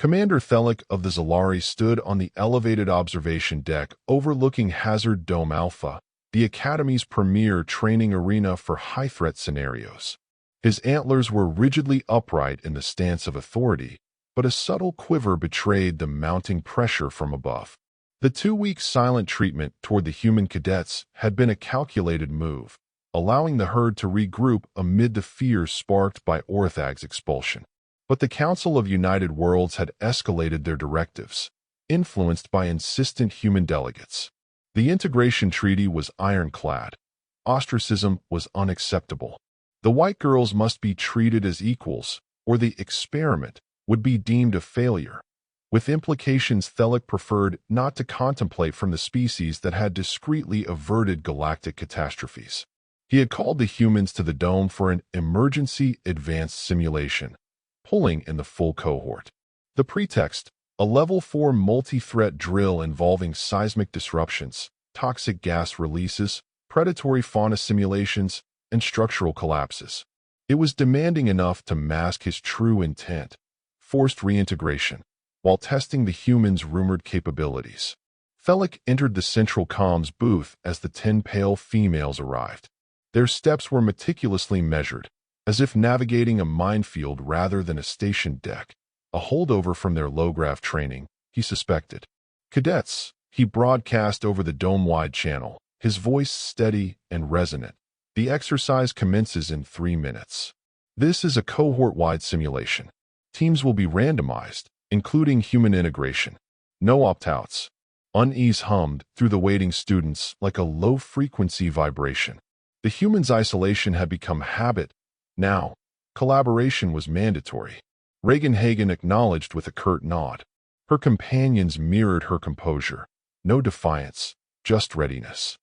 Commander Thelic of the Zalari stood on the elevated observation deck overlooking Hazard Dome Alpha, the Academy's premier training arena for high-threat scenarios. His antlers were rigidly upright in the stance of authority, but a subtle quiver betrayed the mounting pressure from above. The 2-week silent treatment toward the human cadets had been a calculated move, allowing the herd to regroup amid the fears sparked by Orthag's expulsion. But the Council of United Worlds had escalated their directives, influenced by insistent human delegates. The integration treaty was ironclad. Ostracism was unacceptable. The white girls must be treated as equals, or the experiment would be deemed a failure, with implications Thelic preferred not to contemplate from the species that had discreetly averted galactic catastrophes. He had called the humans to the dome for an emergency advanced simulation, pulling in the full cohort. The pretext, a Level 4 multi-threat drill involving seismic disruptions, toxic gas releases, predatory fauna simulations, and structural collapses. It was demanding enough to mask his true intent, forced reintegration, while testing the humans' rumored capabilities. Thelic entered the central comms booth as the 10 pale females arrived. Their steps were meticulously measured, as if navigating a minefield rather than a station deck, a holdover from their low-grav training, he suspected. "Cadets," he broadcast over the dome-wide channel, his voice steady and resonant. "The exercise commences in 3 minutes. This is a cohort-wide simulation. Teams will be randomized, including human integration. No opt-outs." Unease hummed through the waiting students like a low-frequency vibration. The humans' isolation had become habit. Now, collaboration was mandatory. Reagan Hagen acknowledged with a curt nod. Her companions mirrored her composure. No defiance, just readiness.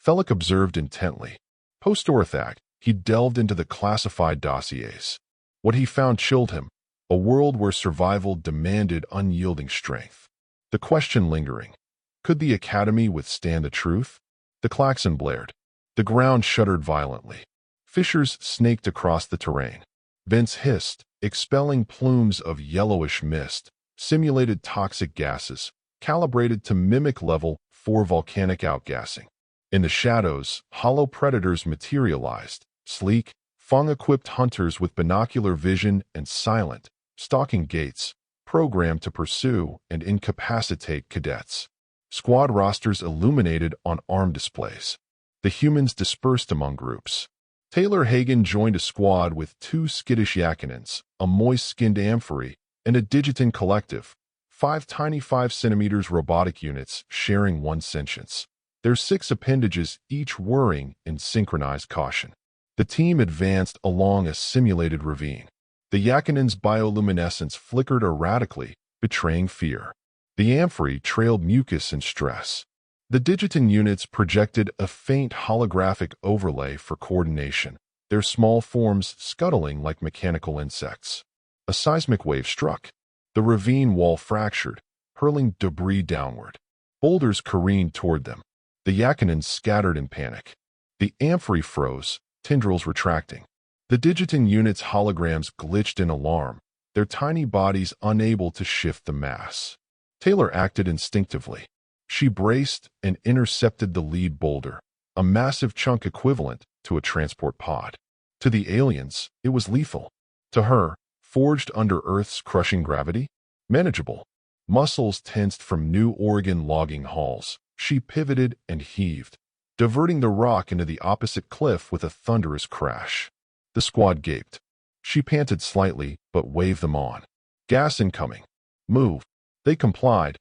Thelic observed intently. Post-Orthag, he delved into the classified dossiers. What he found chilled him, a world where survival demanded unyielding strength. The question lingering, could the Academy withstand the truth? The klaxon blared. The ground shuddered violently. Fissures snaked across the terrain. Vents hissed, expelling plumes of yellowish mist, simulated toxic gases, calibrated to mimic level 4 volcanic outgassing. In the shadows, hollow predators materialized, sleek, Fong-equipped hunters with binocular vision and silent, stalking gaits, programmed to pursue and incapacitate cadets. Squad rosters illuminated on arm displays. The humans dispersed among groups. Taylor Hagen joined a squad with 2 skittish Yakinans, a moist-skinned Amphory, and a Digitin collective, 5 tiny 5 centimeters robotic units sharing one sentience. Their 6 appendages each whirring in synchronized caution. The team advanced along a simulated ravine. The Yakinan's bioluminescence flickered erratically, betraying fear. The Amphory trailed mucus and stress. The Digitin units projected a faint holographic overlay for coordination, their small forms scuttling like mechanical insects. A seismic wave struck. The ravine wall fractured, hurling debris downward. Boulders careened toward them. The Yakinans scattered in panic. The Amphory froze, tendrils retracting. The Digitin units' holograms glitched in alarm, their tiny bodies unable to shift the mass. Taylor acted instinctively. She braced and intercepted the lead boulder, a massive chunk equivalent to a transport pod. To the aliens, it was lethal. To her, forged under Earth's crushing gravity, manageable. Muscles tensed from New Oregon logging hauls, she pivoted and heaved, diverting the rock into the opposite cliff with a thunderous crash. The squad gaped. She panted slightly, but waved them on. Gas incoming. Move. They complied,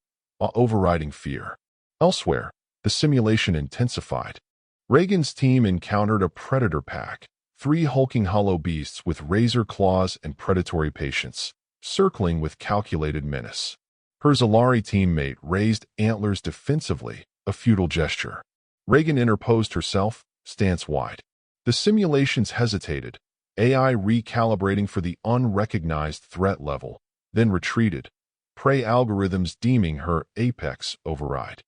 overriding fear. Elsewhere, the simulation intensified. Reagan's team encountered a predator pack, 3 hulking hollow beasts with razor claws and predatory patience, circling with calculated menace. Her Zalari teammate raised antlers defensively, a futile gesture. Reagan interposed herself, stance wide. The simulations hesitated, AI recalibrating for the unrecognized threat level, then retreated, prey algorithms deeming her apex override.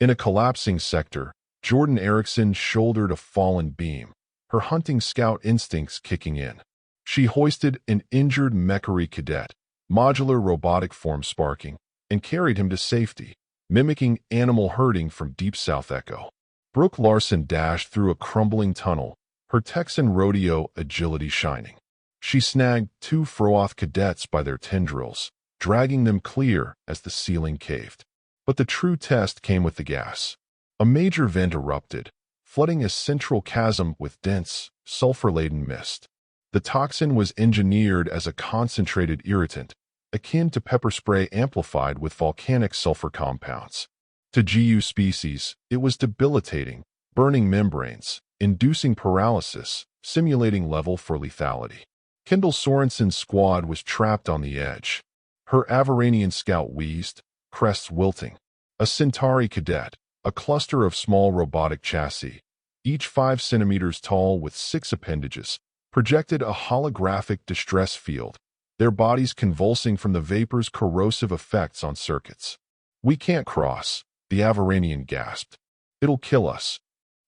In a collapsing sector, Jordan Erickson shouldered a fallen beam, her hunting scout instincts kicking in. She hoisted an injured Mechari cadet, modular robotic form sparking, and carried him to safety, mimicking animal herding from Deep South Echo. Brooke Larson dashed through a crumbling tunnel, her Texan rodeo agility shining. She snagged 2 Froath cadets by their tendrils, dragging them clear as the ceiling caved. But the true test came with the gas. A major vent erupted, flooding a central chasm with dense, sulfur-laden mist. The toxin was engineered as a concentrated irritant, akin to pepper spray amplified with volcanic sulfur compounds. To GU species, it was debilitating, burning membranes, inducing paralysis, simulating level for lethality. Kendall Sorensen's squad was trapped on the edge. Her Avaranian scout wheezed, crests wilting. A Centauri cadet, a cluster of small robotic chassis, each 5 centimeters tall with 6 appendages, projected a holographic distress field, their bodies convulsing from the vapor's corrosive effects on circuits. "We can't cross," the Avaranian gasped. "It'll kill us,"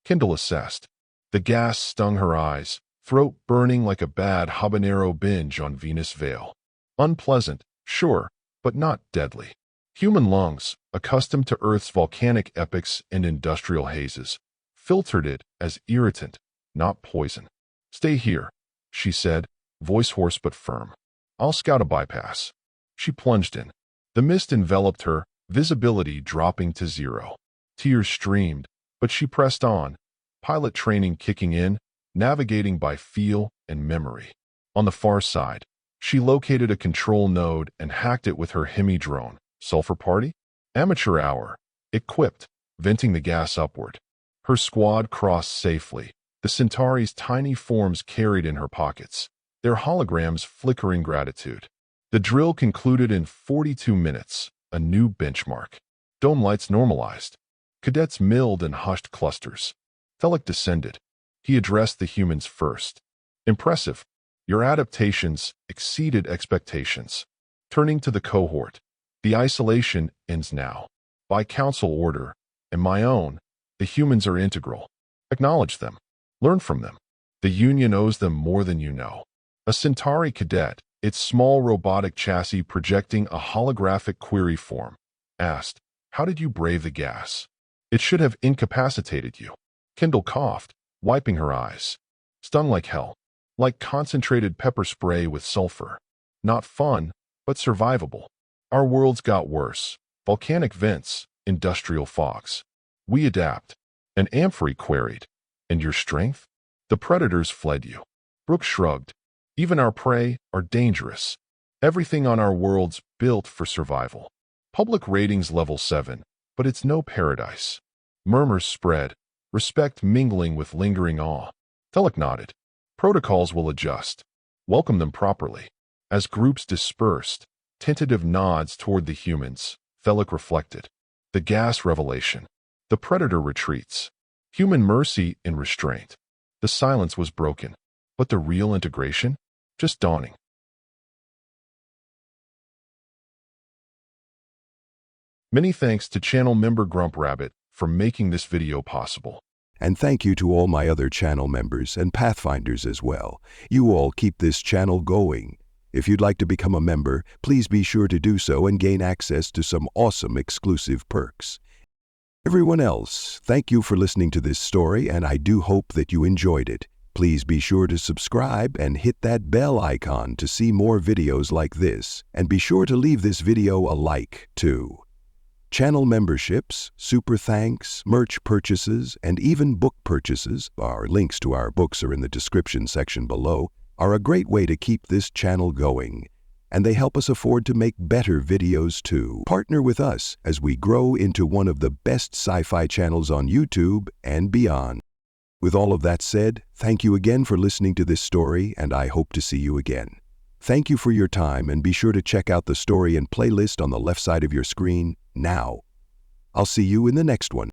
Kendall assessed. The gas stung her eyes, throat burning like a bad habanero binge on Venus Vale. Unpleasant, sure, but not deadly. Human lungs, accustomed to Earth's volcanic epochs and industrial hazes, filtered it as irritant, not poison. "Stay here," she said, voice hoarse but firm. "I'll scout a bypass." She plunged in. The mist enveloped her, visibility dropping to 0. Tears streamed, but she pressed on, pilot training kicking in, navigating by feel and memory. On the far side, she located a control node and hacked it with her hemi-drone. Sulfur party? Amateur hour. Equipped, venting the gas upward. Her squad crossed safely, the Centauri's tiny forms carried in her pockets, their holograms flickering gratitude. The drill concluded in 42 minutes, a new benchmark. Dome lights normalized. Cadets milled in hushed clusters. Clarke descended. He addressed the humans first. "Impressive. Your adaptations exceeded expectations." Turning to the cohort, "The isolation ends now. By council order, and my own, the humans are integral. Acknowledge them. Learn from them. The Union owes them more than you know." A Centauri cadet, its small robotic chassis projecting a holographic query form, asked, "How did you brave the gas? It should have incapacitated you." Kendall coughed, wiping her eyes. "Stung like hell. Like concentrated pepper spray with sulfur. Not fun, but survivable. Our worlds got worse. Volcanic vents, industrial fogs. We adapt." An Amphory queried, "And your strength?" "The predators fled you." Brooke shrugged. "Even our prey are dangerous. Everything on our world's built for survival. Public ratings level 7, but it's no paradise." Murmurs spread, respect mingling with lingering awe. Clarke nodded. "Protocols will adjust. Welcome them properly." As groups dispersed, tentative nods toward the humans, Clarke reflected. The gas revelation. The predator retreats. Human mercy in restraint. The silence was broken. But the real integration? Just dawning. Many thanks to channel member Grump Rabbit for making this video possible. And thank you to all my other channel members and Pathfinders as well. You all keep this channel going. If you'd like to become a member, please be sure to do so and gain access to some awesome exclusive perks. Everyone else, thank you for listening to this story, and I do hope that you enjoyed it. Please be sure to subscribe and hit that bell icon to see more videos like this, and be sure to leave this video a like, too. Channel memberships, super thanks, merch purchases, and even book purchases, our links to our books are in the description section below, are a great way to keep this channel going, and they help us afford to make better videos too. Partner with us as we grow into one of the best sci-fi channels on YouTube and beyond. With all of that said, thank you again for listening to this story, and I hope to see you again. Thank you for your time, and be sure to check out the story and playlist on the left side of your screen now. I'll see you in the next one.